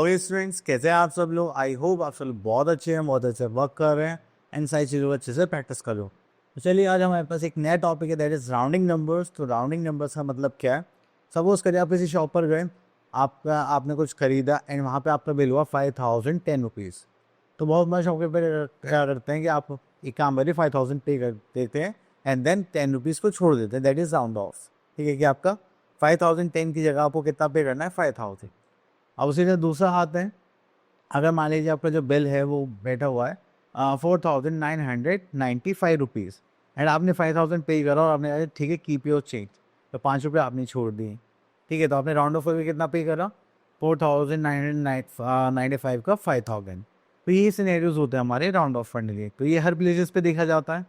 Okay students, कैसे हैं आप सब लोग। आई होप आप सब लोग बहुत अच्छे हैं, बहुत अच्छे वर्क कर रहे हैं एंड सारी चीज़ों को अच्छे से प्रैक्टिस कर लो। तो चलिए आज हमारे पास एक नया टॉपिक है, दैट इज़ राउंडिंग नंबर्स। तो राउंडिंग नंबर्स का मतलब क्या है। सपोज करिए आप किसी शॉप पर गए, आपने कुछ खरीदा एंड वहाँ पे आपका बिल हुआ 5010 रुपीज़। तो बहुत बार शॉप पर क्या करते हैं कि आप एक काम करिए, 5000 पे कर देते हैं एंड देन 10 रुपीज़ को छोड़ देते हैं, दैट इज़ राउंड ऑफ। ठीक है कि आपका 5010 की जगह आपको कितना पे करना है, 5000। अब उसी का दूसरा हाथ है, अगर मान लीजिए आपका जो बिल है वो बैठा हुआ है 4995 रुपीज़ एंड आपने 5000 पे करा और आपने कहा ठीक है कीप योर चेंज, तो 5 रुपये आपने छोड़ दिए। ठीक है, तो आपने राउंड ऑफ करके कितना पे करा, 4995 का 5000। तो ये सिनेरियोज होते हैं हमारे राउंड ऑफ करने के। तो ये हर प्लेसेस पे देखा जाता है,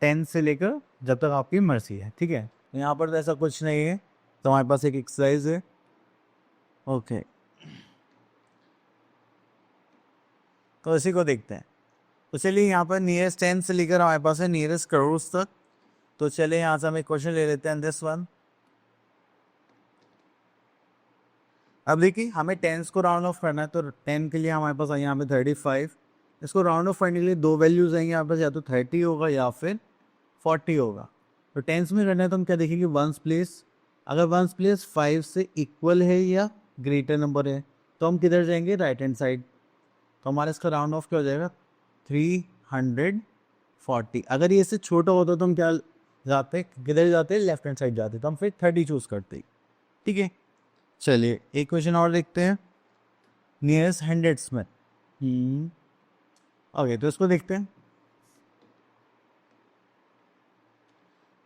10 से लेकर जब तक आपकी मर्जी है। ठीक है, तो यहाँ पर तो ऐसा कुछ नहीं है। तो हमारे पास एक एक्सरसाइज है। ओके, तो इसी को देखते हैं। तो चलिए यहाँ पर नियरेस्ट 10 से लेकर हमारे पास है नियरेस्ट करोड़ तक। तो चलिए यहाँ से हम एक क्वेश्चन ले लेते हैं, दिस वन। अब देखिए हमें टेंस को राउंड ऑफ करना है, तो 10 के लिए हमारे पास आई यहाँ पे 35। इसको राउंड ऑफ करने के लिए दो वैल्यूज आएंगे यहाँ पास, या तो 30 होगा या फिर 40 होगा। तो टेंस में करना है तो हम क्या देखेंगे, वंस प्लेस। अगर वंस प्लेस 5 से इक्वल है या ग्रेटर नंबर है तो हम किधर जाएंगे, राइट हैंड साइड। तो हमारा इसका राउंड ऑफ क्या हो जाएगा, 340। अगर ये इससे छोटा होता तो हम क्या जाते, किधर जाते, लेफ्ट हैंड साइड जाते, तो हम फिर 30 चूज करते। ठीक है, चलिए एक क्वेश्चन और देखते हैं, नियरेस्ट हंड्रेड्स में। ओके, तो इसको देखते हैं।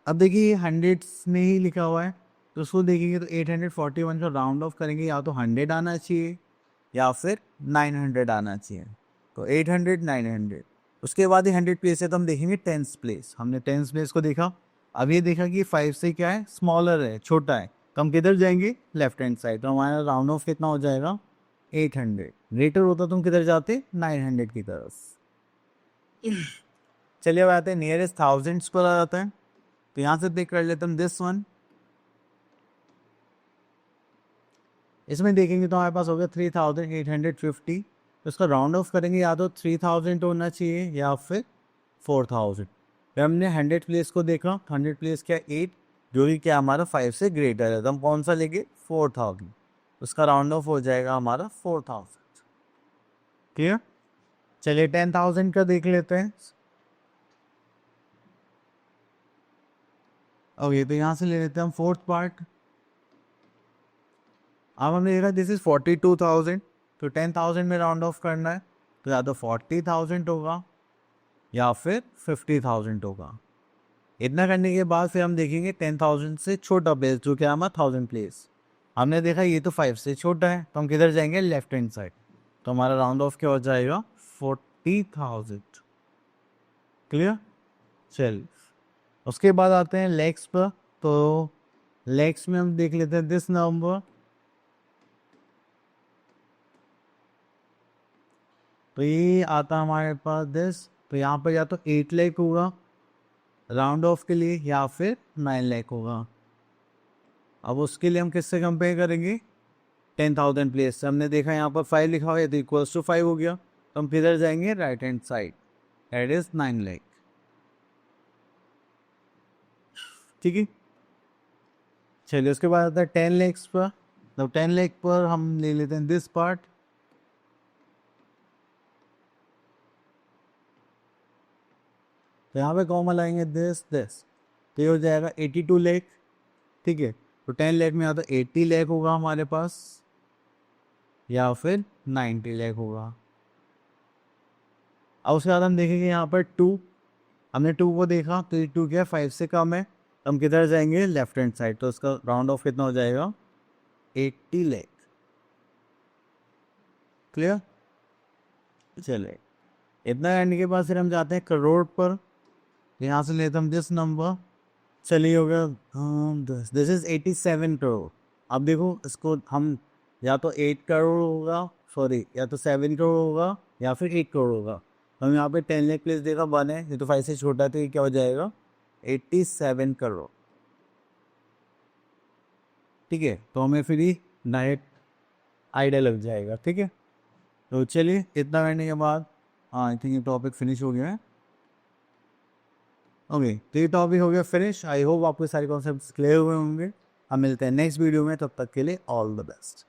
अब देखिए हंड्रेड्स में ही लिखा हुआ है, तो उसको देखेंगे तो 841 का राउंड ऑफ करेंगे, या तो 100 आना चाहिए या फिर 900 आना चाहिए। तो 800 900, उसके बाद ही 100 प्लेस है तो हम देखेंगे टेंस प्लेस। हमने टेंस प्लेस को देखा, अब ये देखा कि 5 से क्या है, स्मॉलर है, छोटा है, तो हम किधर जाएंगे, लेफ्ट हैंड साइड। तो हमारा राउंड ऑफ कितना हो जाएगा, 800। ग्रेटर होता तो हम किधर जाते, 900 की तरफ। चलिए अब आते हैं नियरेस्ट थाउजेंड्स पर आ जाता है। तो यहाँ से देख कर लेते हैं दिस वन। इसमें देखेंगे तो हमारे पास हो गया 3850। तो इसका राउंड ऑफ करेंगे, या तो 3000 होना चाहिए या फिर 4000। फिर हमने 100 प्लेस को देखा, 100 प्लेस क्या 8, जो कि क्या हमारा 5 से ग्रेटर है, तो हम कौन सा लेंगे, 4000। उसका राउंड ऑफ हो जाएगा हमारा 4000। क्लियर। चलिए 10,000 का देख लेते हैं। ओके, तो यहाँ से ले लेते हैं हम फोर्थ पार्ट। अब हमने देखा दिस इज 42,000, तो 10,000 में राउंड ऑफ करना है, तो या तो 40,000 होगा या फिर 50,000 होगा। इतना करने के बाद फिर हम देखेंगे 10,000 से छोटा प्लेस, जो क्या हमारा 1000 प्लेस। हमने देखा ये तो 5 से छोटा है, तो हम किधर जाएंगे, लेफ्ट हैंड साइड। तो हमारा राउंड ऑफ क्या हो जाएगा, 40,000। क्लियर। चल, उसके बाद आते हैं लेग्स पर। तो लेग्स में हम देख लेते हैं दिस नंबर। तो ये आता हमारे पास दिस, तो यहाँ पर या तो 8 लाख होगा राउंड ऑफ के लिए, या फिर 9 लाख होगा। अब उसके लिए हम किससे कंपेयर करेंगे, 10,000 प्लेस से। हमने देखा यहाँ पर 5 लिखा हुआ है, तो इक्वल्स टू 5 हो गया, तो हम किधर जाएंगे, right hand side, that is 9 lakh. ठीक है, चलिए उसके बाद आता है 10 लैक्स पर। तो 10 लाख पर हम ले लेते हैं दिस पार्ट। तो यहाँ पे कॉमन लाएंगे दिस दिस, तो ये हो जाएगा 82 लाख। ठीक है, तो 10 लाख में या तो 80 लाख होगा हमारे पास, या फिर 90 लाख होगा। अब उसके बाद हम देखेंगे यहाँ पर 2। हमने 2 को देखा, तो ये 2 क्या है, 5 से कम है, तो हम किधर जाएंगे, लेफ्ट हैंड साइड। तो उसका राउंड ऑफ कितना हो जाएगा, 80 लाख। क्लियर। चले, इतना करने के बाद फिर हम जाते हैं करोड़ पर। यहाँ से लेते हम दिस नंबर। चलिए हो गया, दिस इज 87 करोड़। अब देखो इसको हम, या तो 8 करोड़ होगा, सॉरी, या तो 7 करोड़ होगा या फिर 8 करोड़ होगा। हम यहाँ पे 10 लाख प्लेस देखा 1 है, ये तो 5 से छोटा है, तो ये क्या हो जाएगा, 87 करोड़। ठीक है, तो हमें फिर ही डायरेक्ट आइडिया लग जाएगा। ठीक है, तो चलिए इतना करने के बाद आई थिंक ये टॉपिक फिनिश हो गया है। ओके, तो ये टॉपिक हो गया फिनिश। आई होप आपके सारे कॉन्सेप्ट्स क्लियर हुए होंगे। हम मिलते हैं नेक्स्ट वीडियो में, तब तक के लिए ऑल द बेस्ट।